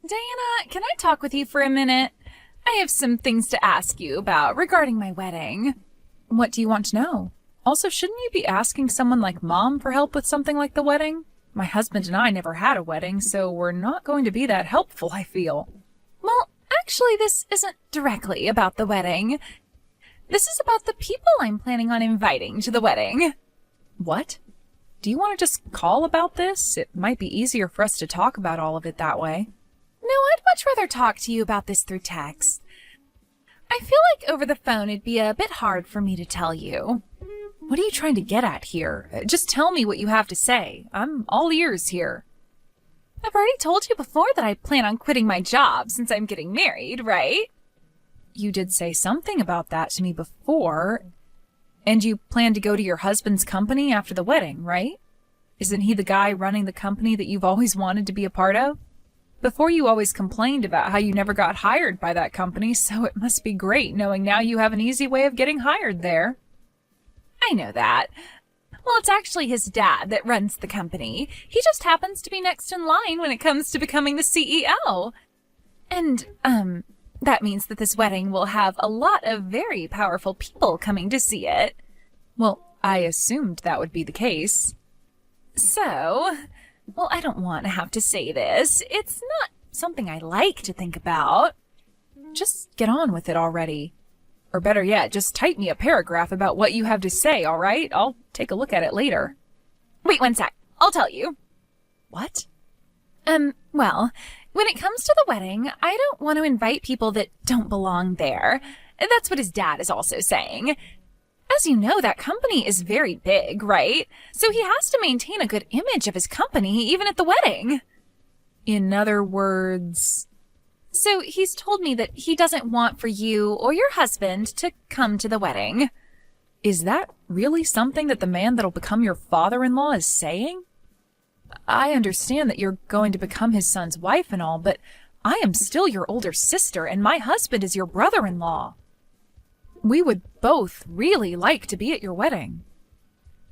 Diana, can I talk with you for a minute? I have some things to ask you about regarding my wedding. What do you want to know? Also, shouldn't you be asking someone like Mom for help with something like the wedding? My husband and I never had a wedding, so we're not going to be that helpful, I feel. Well, actually, this isn't directly about the wedding. This is about the people I'm planning on inviting to the wedding. What? Do you want to just call about this? It might be easier for us to talk about all of it that way. No, I'd much rather talk to you about this through text. I feel like over the phone it'd be a bit hard for me to tell you. What are you trying to get at here? Just tell me what you have to say. I'm all ears here. I've already told you before that I plan on quitting my job since I'm getting married, right? You did say something about that to me before. And you plan to go to your husband's company after the wedding, right? Isn't he the guy running the company that you've always wanted to be a part of? Before you always complained about how you never got hired by that company, so it must be great knowing now you have an easy way of getting hired there. I know that. Well, it's actually his dad that runs the company. He just happens to be next in line when it comes to becoming the CEO. And, that means that this wedding will have a lot of very powerful people coming to see it. Well, I assumed that would be the case. So, well, I don't want to have to say this. It's not something I like to think about. Just get on with it already. Or better yet, just type me a paragraph about what you have to say, all right? I'll take a look at it later. Wait one sec. I'll tell you. What? Well, when it comes to the wedding, I don't want to invite people that don't belong there. That's what his dad is also saying. As you know, that company is very big, right? So he has to maintain a good image of his company even at the wedding. In other words... So he's told me that he doesn't want for you or your husband to come to the wedding. Is that really something that the man that'll become your father-in-law is saying? I understand that you're going to become his son's wife and all, but I am still your older sister and my husband is your brother-in-law. We would both really like to be at your wedding.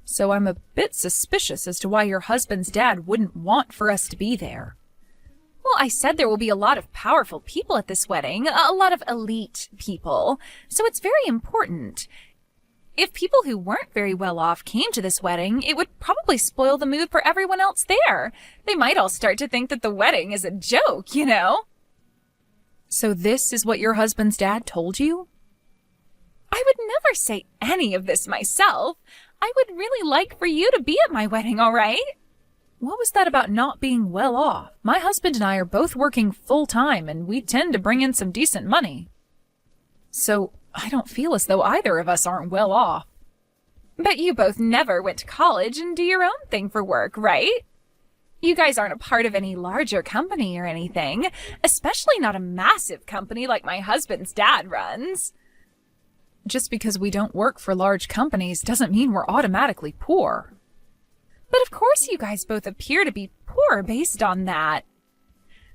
So I'm a bit suspicious as to why your husband's dad wouldn't want for us to be there. Well, I said there will be a lot of powerful people at this wedding, a lot of elite people, so it's very important. If people who weren't very well off came to this wedding, it would probably spoil the mood for everyone else there. They might all start to think that the wedding is a joke, you know? So this is what your husband's dad told you? I would never say any of this myself. I would really like for you to be at my wedding, all right? What was that about not being well off? My husband and I are both working full-time, and we tend to bring in some decent money. So I don't feel as though either of us aren't well off. But you both never went to college and do your own thing for work, right? You guys aren't a part of any larger company or anything, especially not a massive company like my husband's dad runs. Just because we don't work for large companies doesn't mean we're automatically poor. But of course you guys both appear to be poor based on that.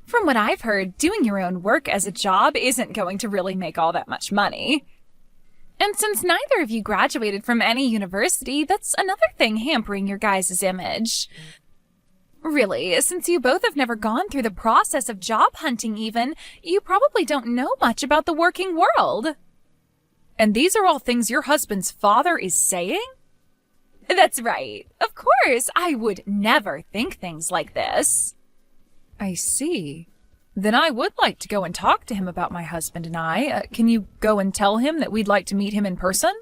From what I've heard, doing your own work as a job isn't going to really make all that much money. And since neither of you graduated from any university, that's another thing hampering your guys' image. Really, since you both have never gone through the process of job hunting even, you probably don't know much about the working world. And these are all things your husband's father is saying? That's right. Of course, I would never think things like this. I see. Then I would like to go and talk to him about my husband and I. Can you go and tell him that we'd like to meet him in person?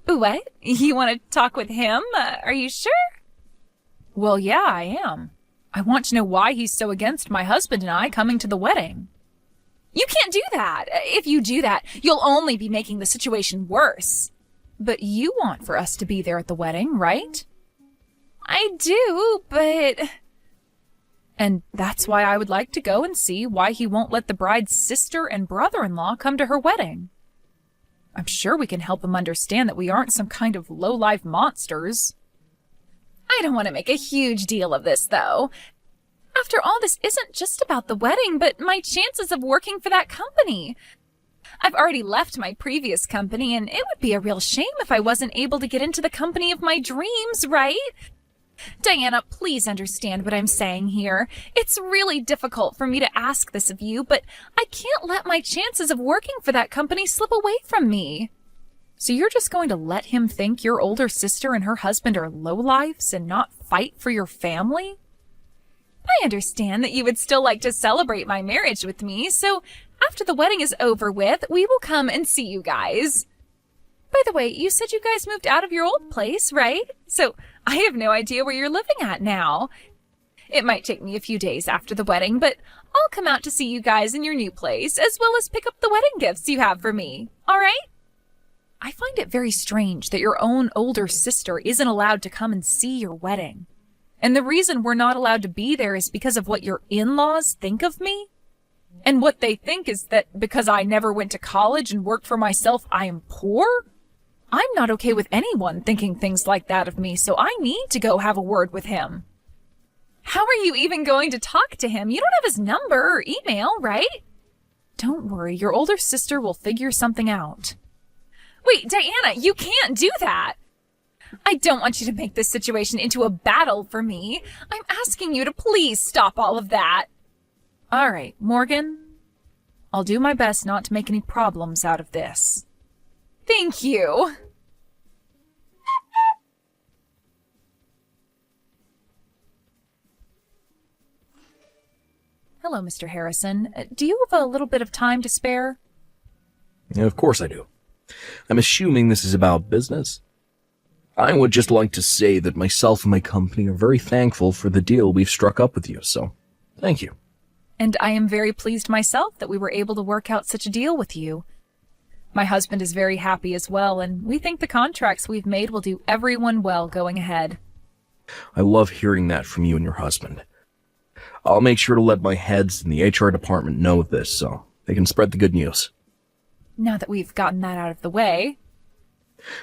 What? You want to talk with him? Are you sure? Well, yeah, I am. I want to know why he's so against my husband and I coming to the wedding. You can't do that. If you do that, you'll only be making the situation worse. But you want for us to be there at the wedding, right? I do, but... And that's why I would like to go and see why he won't let the bride's sister and brother-in-law come to her wedding. I'm sure we can help him understand that we aren't some kind of low-life monsters. I don't want to make a huge deal of this, though. After all, this isn't just about the wedding, but my chances of working for that company. I've already left my previous company, and it would be a real shame if I wasn't able to get into the company of my dreams, right? Diana, please understand what I'm saying here. It's really difficult for me to ask this of you, but I can't let my chances of working for that company slip away from me. So you're just going to let him think your older sister and her husband are lowlifes and not fight for your family? I understand that you would still like to celebrate my marriage with me, so after the wedding is over with, we will come and see you guys. By the way, you said you guys moved out of your old place, right? So I have no idea where you're living at now. It might take me a few days after the wedding, but I'll come out to see you guys in your new place, as well as pick up the wedding gifts you have for me. All right? I find it very strange that your own older sister isn't allowed to come and see your wedding. And the reason we're not allowed to be there is because of what your in-laws think of me? And what they think is that because I never went to college and worked for myself, I am poor? I'm not okay with anyone thinking things like that of me, so I need to go have a word with him. How are you even going to talk to him? You don't have his number or email, right? Don't worry, your older sister will figure something out. Wait, Diana, you can't do that. I don't want you to make this situation into a battle for me. I'm asking you to please stop all of that. All right, Morgan. I'll do my best not to make any problems out of this. Thank you. Hello, Mr. Harrison. Do you have a little bit of time to spare? Yeah, of course I do. I'm assuming this is about business. I would just like to say that myself and my company are very thankful for the deal we've struck up with you, so thank you. And I am very pleased myself that we were able to work out such a deal with you. My husband is very happy as well, and we think the contracts we've made will do everyone well going ahead. I love hearing that from you and your husband. I'll make sure to let my heads in the HR department know this so they can spread the good news. Now that we've gotten that out of the way.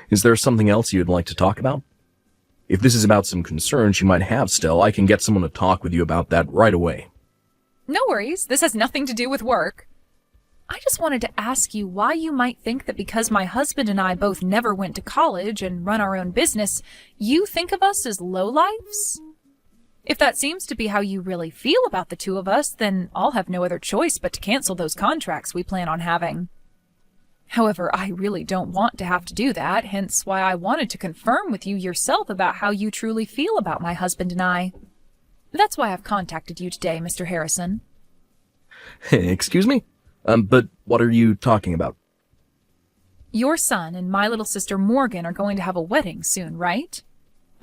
Is there something else you'd like to talk about? If this is about some concerns you might have still, I can get someone to talk with you about that right away. No worries, this has nothing to do with work. I just wanted to ask you why you might think that because my husband and I both never went to college and run our own business, you think of us as lowlifes? If that seems to be how you really feel about the two of us, then I'll have no other choice but to cancel those contracts we plan on having. However, I really don't want to have to do that, hence why I wanted to confirm with you yourself about how you truly feel about my husband and I. That's why I've contacted you today, Mr. Harrison. Excuse me? But what are you talking about? Your son and my little sister Morgan are going to have a wedding soon, right?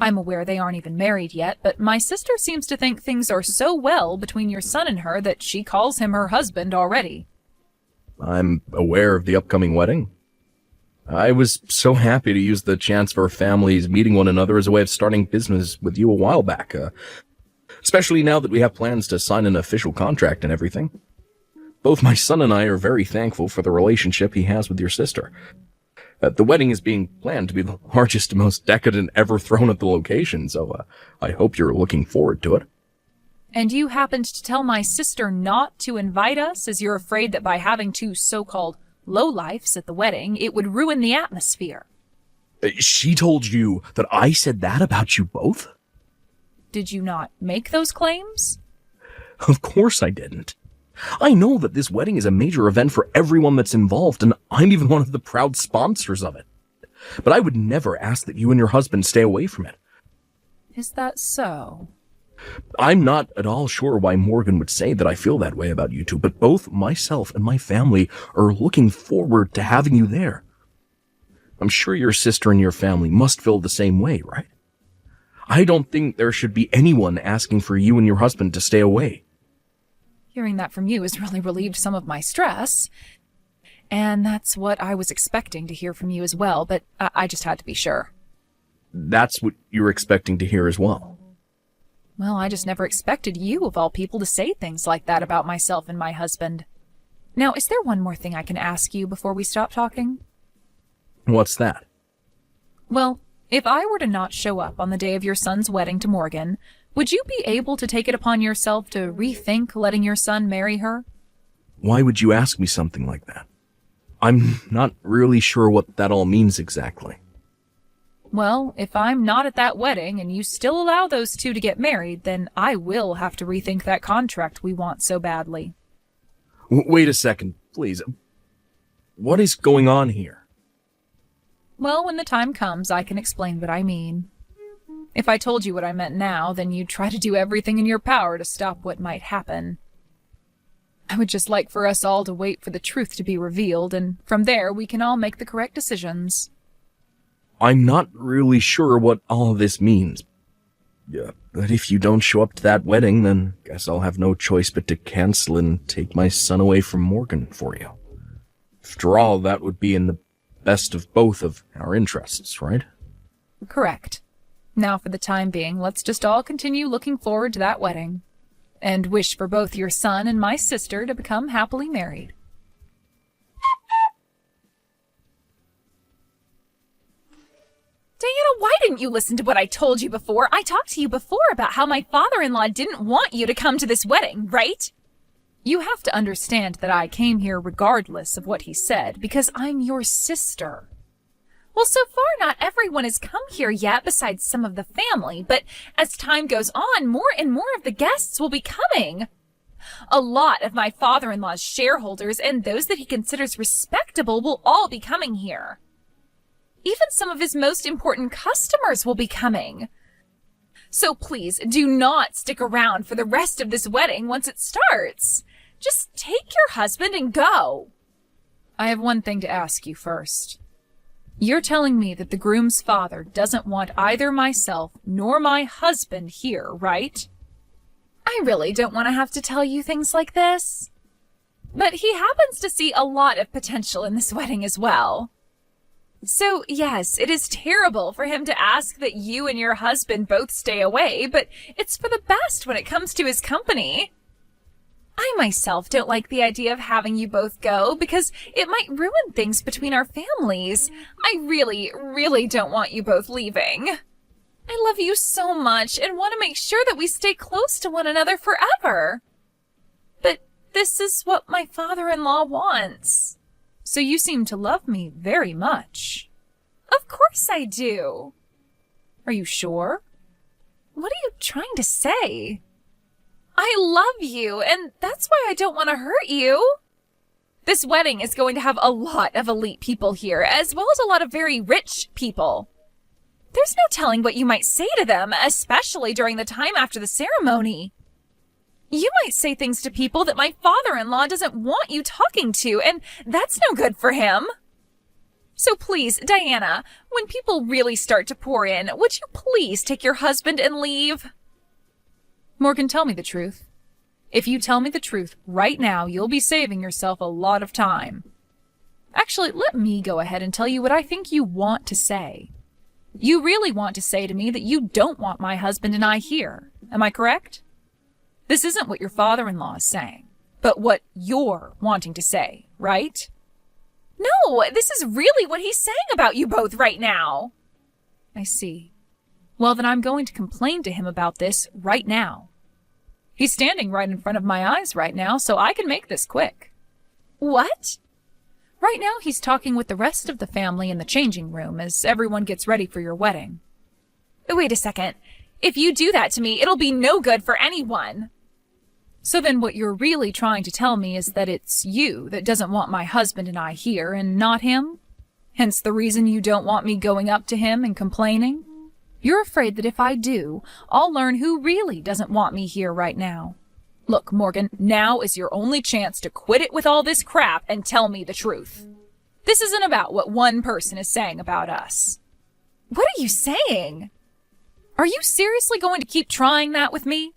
I'm aware they aren't even married yet, but my sister seems to think things are so well between your son and her that she calls him her husband already. I'm aware of the upcoming wedding. I was so happy to use the chance for our families meeting one another as a way of starting business with you a while back, especially now that we have plans to sign an official contract and everything. Both my son and I are very thankful for the relationship he has with your sister. The wedding is being planned to be the largest and most decadent ever thrown at the location, so I hope you're looking forward to it. And you happened to tell my sister not to invite us as you're afraid that by having two so-called lowlifes at the wedding, it would ruin the atmosphere. She told you that I said that about you both? Did you not make those claims? Of course I didn't. I know that this wedding is a major event for everyone that's involved, and I'm even one of the proud sponsors of it. But I would never ask that you and your husband stay away from it. Is that so? I'm not at all sure why Morgan would say that I feel that way about you two, but both myself and my family are looking forward to having you there. I'm sure your sister and your family must feel the same way, right? I don't think there should be anyone asking for you and your husband to stay away. Hearing that from you has really relieved some of my stress. And that's what I was expecting to hear from you as well, but I just had to be sure. That's what you were expecting to hear as well. Well, I just never expected you, of all people, to say things like that about myself and my husband. Now, is there one more thing I can ask you before we stop talking? What's that? Well, if I were to not show up on the day of your son's wedding to Morgan, would you be able to take it upon yourself to rethink letting your son marry her? Why would you ask me something like that? I'm not really sure what that all means exactly. Well, if I'm not at that wedding and you still allow those two to get married, then I will have to rethink that contract we want so badly. Wait a second, please. What is going on here? Well, when the time comes, I can explain what I mean. If I told you what I meant now, then you'd try to do everything in your power to stop what might happen. I would just like for us all to wait for the truth to be revealed, and from there we can all make the correct decisions. I'm not really sure what all of this means. Yeah, but if you don't show up to that wedding, then guess I'll have no choice but to cancel and take my son away from Morgan for you. After all, that would be in the best of both of our interests, right? Correct. Now, for the time being, let's just all continue looking forward to that wedding, and wish for both your son and my sister to become happily married. Diana, why didn't you listen to what I told you before? I talked to you before about how my father-in-law didn't want you to come to this wedding, right? You have to understand that I came here regardless of what he said, because I'm your sister. Well, so far not everyone has come here yet besides some of the family, but as time goes on, more and more of the guests will be coming. A lot of my father-in-law's shareholders and those that he considers respectable will all be coming here. Even some of his most important customers will be coming. So please do not stick around for the rest of this wedding once it starts. Just take your husband and go. I have one thing to ask you first. You're telling me that the groom's father doesn't want either myself nor my husband here, right? I really don't want to have to tell you things like this. But he happens to see a lot of potential in this wedding as well. So, yes, it is terrible for him to ask that you and your husband both stay away, but it's for the best when it comes to his company. I myself don't like the idea of having you both go because it might ruin things between our families. I really, really don't want you both leaving. I love you so much and want to make sure that we stay close to one another forever. But this is what my father-in-law wants. So you seem to love me very much. Of course I do. Are you sure? What are you trying to say? I love you, and that's why I don't want to hurt you. This wedding is going to have a lot of elite people here, as well as a lot of very rich people. There's no telling what you might say to them, especially during the time after the ceremony. You might say things to people that my father-in-law doesn't want you talking to, and that's no good for him. So please, Diana, when people really start to pour in, would you please take your husband and leave? Morgan, tell me the truth. If you tell me the truth right now, you'll be saving yourself a lot of time. Actually, let me go ahead and tell you what I think you want to say. You really want to say to me that you don't want my husband and I here. Am I correct? This isn't what your father-in-law is saying, but what you're wanting to say, right? No, this is really what he's saying about you both right now. I see. Well, then I'm going to complain to him about this right now. He's standing right in front of my eyes right now, so I can make this quick. What? Right now, he's talking with the rest of the family in the changing room as everyone gets ready for your wedding. Wait a second. If you do that to me, it'll be no good for anyone. So then what you're really trying to tell me is that it's you that doesn't want my husband and I here, and not him? Hence the reason you don't want me going up to him and complaining? You're afraid that if I do, I'll learn who really doesn't want me here right now. Look, Morgan, now is your only chance to quit it with all this crap and tell me the truth. This isn't about what one person is saying about us. What are you saying? Are you seriously going to keep trying that with me?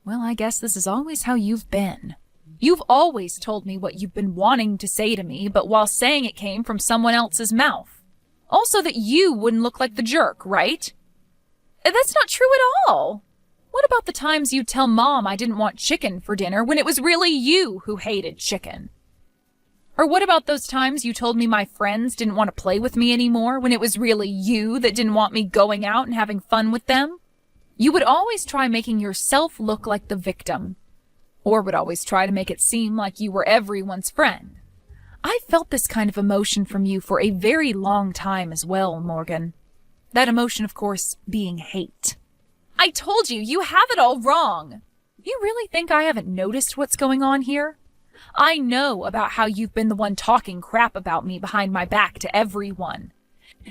Well, I guess this is always how you've been. You've always told me what you've been wanting to say to me, but while saying it came from someone else's mouth. Also that you wouldn't look like the jerk, right? That's not true at all. What about the times you'd tell Mom I didn't want chicken for dinner when it was really you who hated chicken? Or what about those times you told me my friends didn't want to play with me anymore when it was really you that didn't want me going out and having fun with them? You would always try making yourself look like the victim, or would always try to make it seem like you were everyone's friend. I felt this kind of emotion from you for a very long time as well, Morgan. That emotion, of course, being hate. I told you, you have it all wrong. You really think I haven't noticed what's going on here? I know about how you've been the one talking crap about me behind my back to everyone.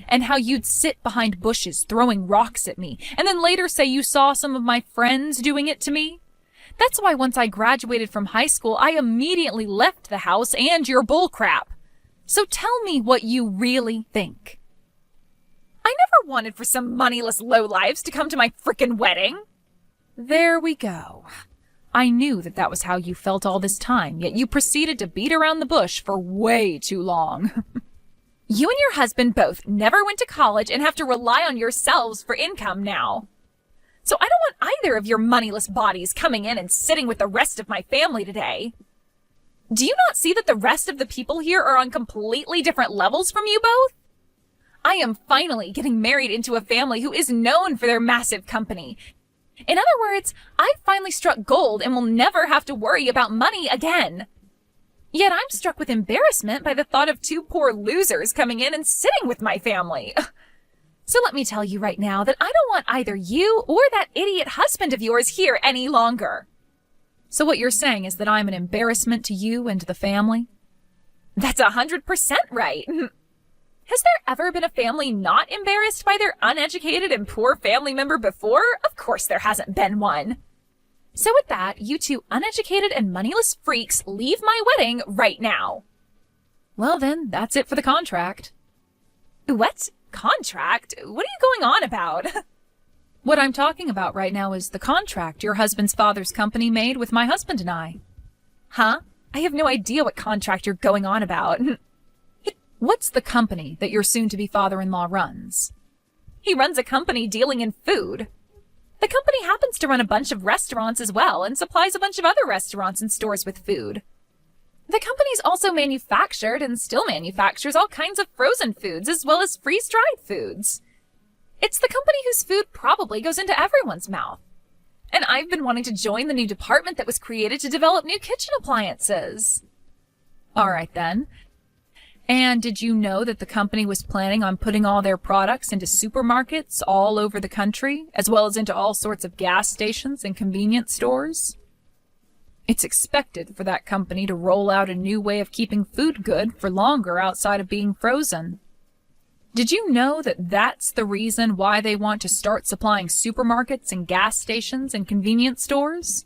And how you'd sit behind bushes throwing rocks at me, and then later say you saw some of my friends doing it to me. That's why once I graduated from high school, I immediately left the house and your bullcrap. So tell me what you really think. I never wanted for some moneyless lowlives to come to my frickin' wedding. There we go. I knew that was how you felt all this time, yet you proceeded to beat around the bush for way too long. You and your husband both never went to college and have to rely on yourselves for income now. So I don't want either of your moneyless bodies coming in and sitting with the rest of my family today. Do you not see that the rest of the people here are on completely different levels from you both? I am finally getting married into a family who is known for their massive company. In other words, I've finally struck gold and will never have to worry about money again. Yet I'm struck with embarrassment by the thought of two poor losers coming in and sitting with my family. So let me tell you right now that I don't want either you or that idiot husband of yours here any longer. So what you're saying is that I'm an embarrassment to you and to the family? That's 100% right. Has there ever been a family not embarrassed by their uneducated and poor family member before? Of course there hasn't been one. So with that, you two uneducated and moneyless freaks leave my wedding right now. Well then, that's it for the contract. What? Contract? What are you going on about? What I'm talking about right now is the contract your husband's father's company made with my husband and I. Huh? I have no idea what contract you're going on about. What's the company that your soon-to-be father-in-law runs? He runs a company dealing in food. The company happens to run a bunch of restaurants as well and supplies a bunch of other restaurants and stores with food. The company's also manufactured and still manufactures all kinds of frozen foods as well as freeze-dried foods. It's the company whose food probably goes into everyone's mouth. And I've been wanting to join the new department that was created to develop new kitchen appliances. All right then. And did you know that the company was planning on putting all their products into supermarkets all over the country, as well as into all sorts of gas stations and convenience stores? It's expected for that company to roll out a new way of keeping food good for longer outside of being frozen. Did you know that that's the reason why they want to start supplying supermarkets and gas stations and convenience stores?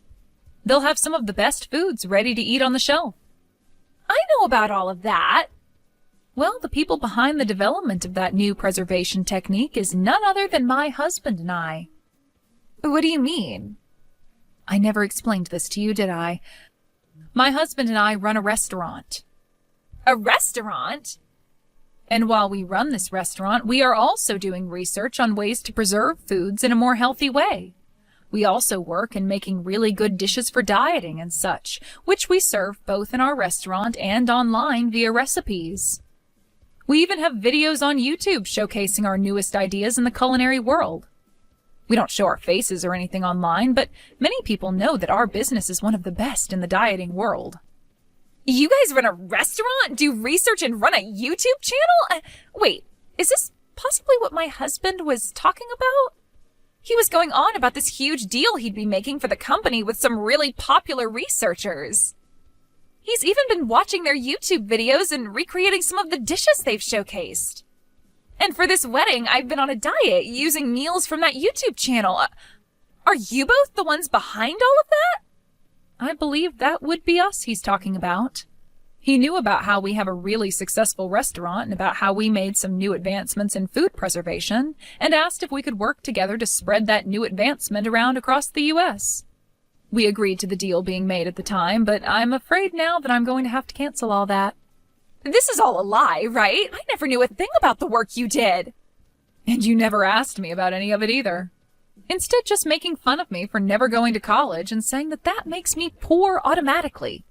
They'll have some of the best foods ready to eat on the shelf. I know about all of that. Well, the people behind the development of that new preservation technique is none other than my husband and I. What do you mean? I never explained this to you, did I? My husband and I run a restaurant. A restaurant? And while we run this restaurant, we are also doing research on ways to preserve foods in a more healthy way. We also work in making really good dishes for dieting and such, which we serve both in our restaurant and online via recipes. We even have videos on YouTube showcasing our newest ideas in the culinary world. We don't show our faces or anything online, but many people know that our business is one of the best in the dieting world. You guys run a restaurant, do research, and run a YouTube channel? Wait, is this possibly what my husband was talking about? He was going on about this huge deal he'd be making for the company with some really popular researchers. He's even been watching their YouTube videos and recreating some of the dishes they've showcased. And for this wedding, I've been on a diet using meals from that YouTube channel. Are you both the ones behind all of that? I believe that would be us he's talking about. He knew about how we have a really successful restaurant and about how we made some new advancements in food preservation and asked if we could work together to spread that new advancement around across the U.S. We agreed to the deal being made at the time, but I'm afraid now that I'm going to have to cancel all that. This is all a lie, right? I never knew a thing about the work you did. And you never asked me about any of it either. Instead, just making fun of me for never going to college and saying that that makes me poor automatically.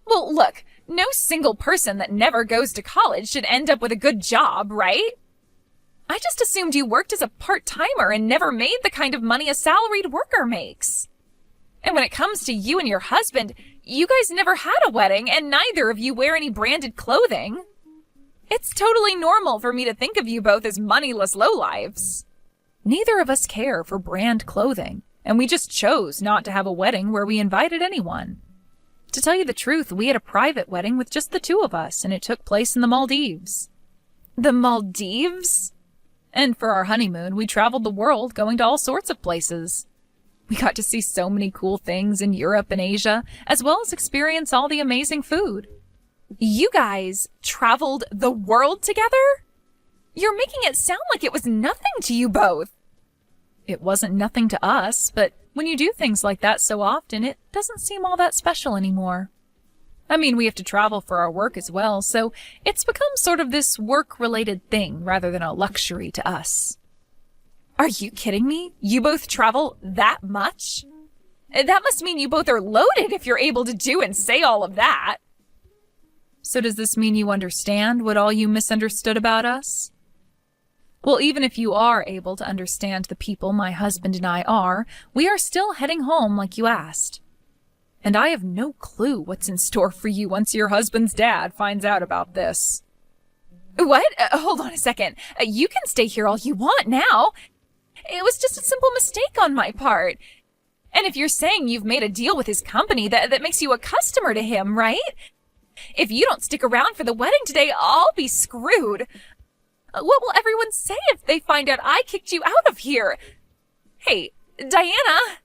Well, look, no single person that never goes to college should end up with a good job, right? I just assumed you worked as a part-timer and never made the kind of money a salaried worker makes. And when it comes to you and your husband, you guys never had a wedding and neither of you wear any branded clothing. It's totally normal for me to think of you both as moneyless lowlifes. Neither of us care for brand clothing, and we just chose not to have a wedding where we invited anyone. To tell you the truth, we had a private wedding with just the two of us, and it took place in the Maldives. The Maldives? And for our honeymoon, we traveled the world, going to all sorts of places. We got to see so many cool things in Europe and Asia, as well as experience all the amazing food. You guys traveled the world together? You're making it sound like it was nothing to you both. It wasn't nothing to us, but when you do things like that so often, it doesn't seem all that special anymore. I mean, we have to travel for our work as well, so it's become sort of this work-related thing rather than a luxury to us. Are you kidding me? You both travel that much? That must mean you both are loaded if you're able to do and say all of that. So does this mean you understand what all you misunderstood about us? Well, even if you are able to understand the people my husband and I are, we are still heading home like you asked. And I have no clue what's in store for you once your husband's dad finds out about this. What? Hold on a second. You can stay here all you want now. It was just a simple mistake on my part. And if you're saying you've made a deal with his company, that makes you a customer to him, right? If you don't stick around for the wedding today, I'll be screwed. What will everyone say if they find out I kicked you out of here? Hey, Diana.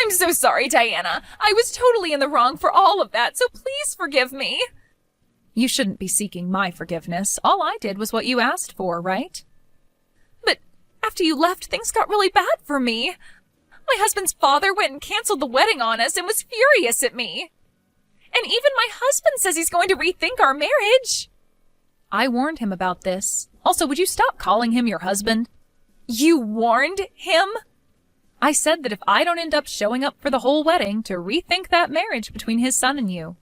I'm so sorry, Diana. I was totally in the wrong for all of that, so please forgive me. You shouldn't be seeking my forgiveness. All I did was what you asked for, right? But after you left, things got really bad for me. My husband's father went and canceled the wedding on us and was furious at me. And even my husband says he's going to rethink our marriage. I warned him about this. Also, would you stop calling him your husband? You warned him? I said that if I don't end up showing up for the whole wedding, to rethink that marriage between his son and you.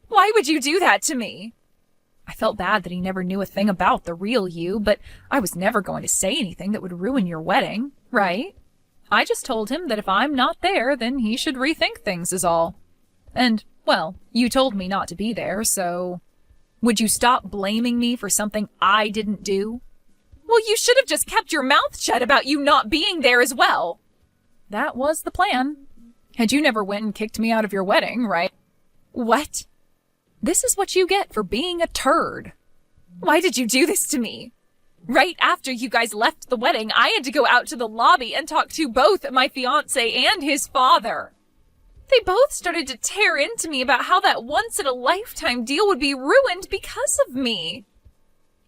Why would you do that to me? I felt bad that he never knew a thing about the real you, but I was never going to say anything that would ruin your wedding, right? I just told him that if I'm not there, then he should rethink things is all. And, well, you told me not to be there, so... Would you stop blaming me for something I didn't do? Well, you should have just kept your mouth shut about you not being there as well. That was the plan. And you never went and kicked me out of your wedding, right? What? This is what you get for being a turd. Why did you do this to me? Right after you guys left the wedding, I had to go out to the lobby and talk to both my fiancé and his father. They both started to tear into me about how that once-in-a-lifetime deal would be ruined because of me.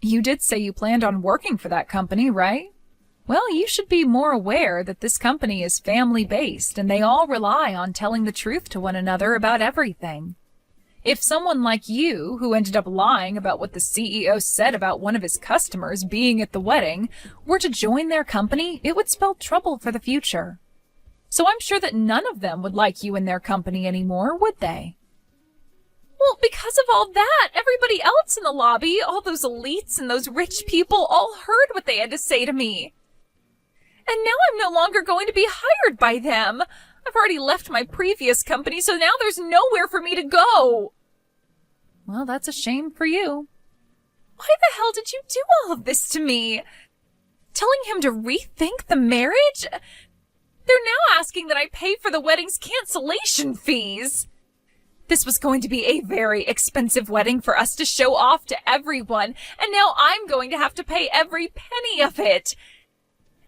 You did say you planned on working for that company, right? Well, you should be more aware that this company is family-based and they all rely on telling the truth to one another about everything. If someone like you, who ended up lying about what the CEO said about one of his customers being at the wedding, were to join their company, it would spell trouble for the future. So I'm sure that none of them would like you in their company anymore, would they? Well, because of all that, everybody else in the lobby, all those elites and those rich people, all heard what they had to say to me. And now I'm no longer going to be hired by them. I've already left my previous company, so now there's nowhere for me to go. Well, that's a shame for you. Why the hell did you do all of this to me? Telling him to rethink the marriage? They're now asking that I pay for the wedding's cancellation fees. This was going to be a very expensive wedding for us to show off to everyone, and now I'm going to have to pay every penny of it.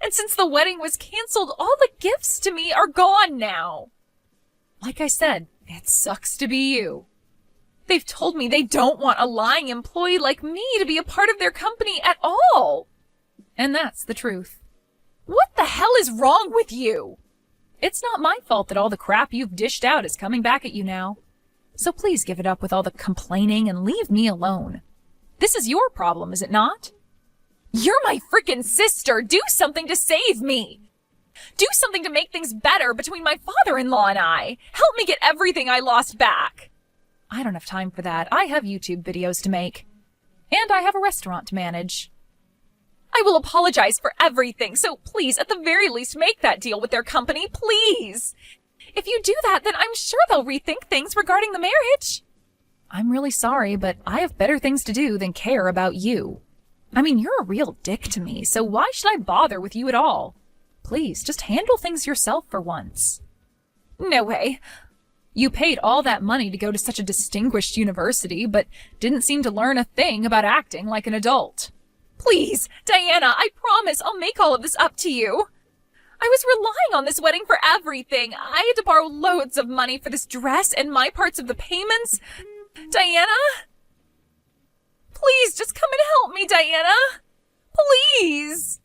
And since the wedding was canceled, all the gifts to me are gone now. Like I said, it sucks to be you. They've told me they don't want a lying employee like me to be a part of their company at all. And that's the truth. What the hell is wrong with you? It's not my fault that all the crap you've dished out is coming back at you now. So please give it up with all the complaining and leave me alone. This is your problem, is it not? You're my frickin' sister. Do something to save me. Do something to make things better between my father-in-law and I. Help me get everything I lost back. I don't have time for that. I have YouTube videos to make. And I have a restaurant to manage. I will apologize for everything, so please, at the very least, make that deal with their company, please. If you do that, then I'm sure they'll rethink things regarding the marriage. I'm really sorry, but I have better things to do than care about you. I mean, you're a real dick to me, so why should I bother with you at all? Please, just handle things yourself for once. No way. You paid all that money to go to such a distinguished university, but didn't seem to learn a thing about acting like an adult. Please, Diana, I promise I'll make all of this up to you. I was relying on this wedding for everything. I had to borrow loads of money for this dress and my parts of the payments. Diana? Please, just come and help me, Diana. Please.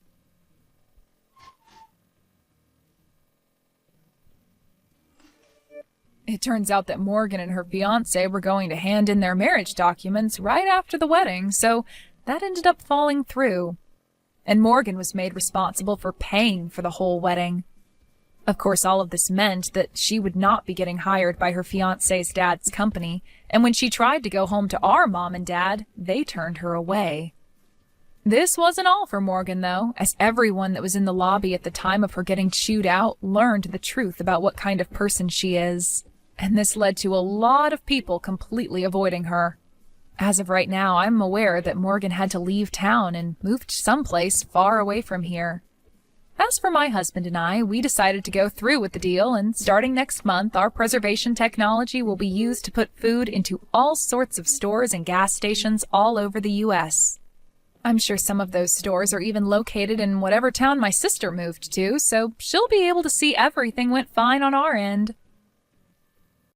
It turns out that Morgan and her fiancé were going to hand in their marriage documents right after the wedding, so that ended up falling through. And Morgan was made responsible for paying for the whole wedding. Of course, all of this meant that she would not be getting hired by her fiancé's dad's company, and when she tried to go home to our mom and dad, they turned her away. This wasn't all for Morgan, though, as everyone that was in the lobby at the time of her getting chewed out learned the truth about what kind of person she is. And this led to a lot of people completely avoiding her. As of right now, I'm aware that Morgan had to leave town and moved someplace far away from here. As for my husband and I, we decided to go through with the deal, and starting next month, our preservation technology will be used to put food into all sorts of stores and gas stations all over the U.S. I'm sure some of those stores are even located in whatever town my sister moved to, so she'll be able to see everything went fine on our end.